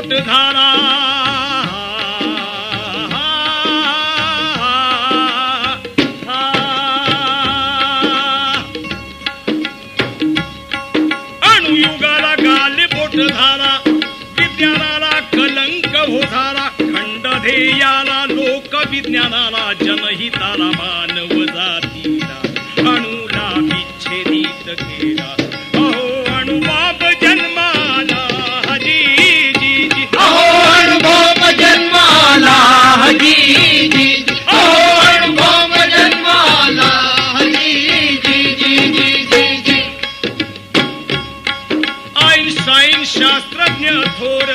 बोट झाला अणुयुगाला गाली बोट झाला विज्ञानाला कलंक हो झाला खंड ध्येयाला लोक विज्ञानाला जनहिताला मानव जातीला अणुला विच्छेदित केला अहो अणुबाप जन्माला जी जी जी अहो अणुबाप जन्माला जी जी अहो अणुबाप जन्माला जी जी जी जी जी आईन्स्टाईन शास्त्रज्ञ थोर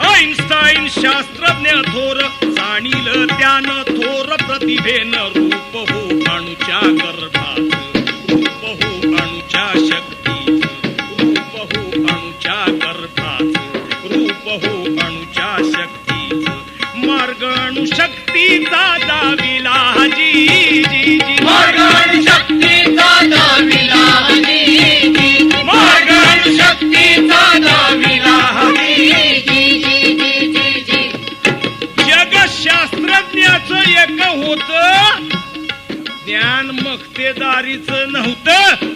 आईन्स्टाईन शास्त्रज्ञ थोर जाणील त्यानं थोर प्रतिभेनं रूप हो अणुच्या गर्भात रूप हो अणुच्या शक्तीत रूप हो अणुच्या गर्भात रूप हो अणुच्या शक्तीत मार्ग अणुशक्तीचा दाविला जी जी जी मार्ग अणुशक्तीचा दाविला जी जी मार्ग अणुशक्तीचा दाविला जी जी जी जी जी जगशास्त्रज्ञाचं एक होत ज्ञान मक्तेदारीच नव्हतं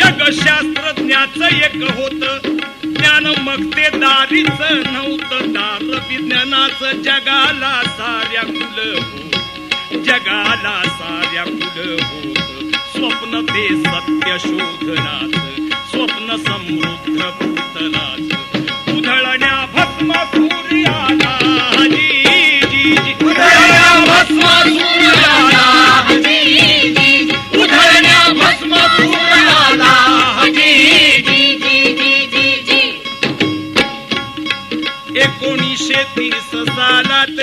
जगशास्त्रज्ञाचं एक होत ज्ञान मक्तेदारीच नव्हतं दार विज्ञानाचं जगाला साऱ्या खुलं हो जगाला साऱ्या खुलं होत स्वप्न ते सत्य शोधनाचं स्वप्न समृद्ध पुतलाचं उधळण्या भस्म सूर्याला जी जी जी उधळण्या भस्म सूर्याला जी जी उधळण्या भस्म सूर्याला जी जी जी जी जी 1930 सालात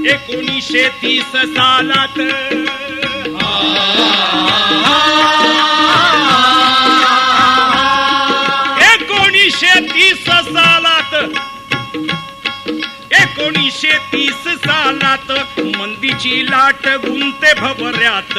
1930 सालात 1930 सालात 1930 सालात मंदीची लाट गुंते भवऱ्यात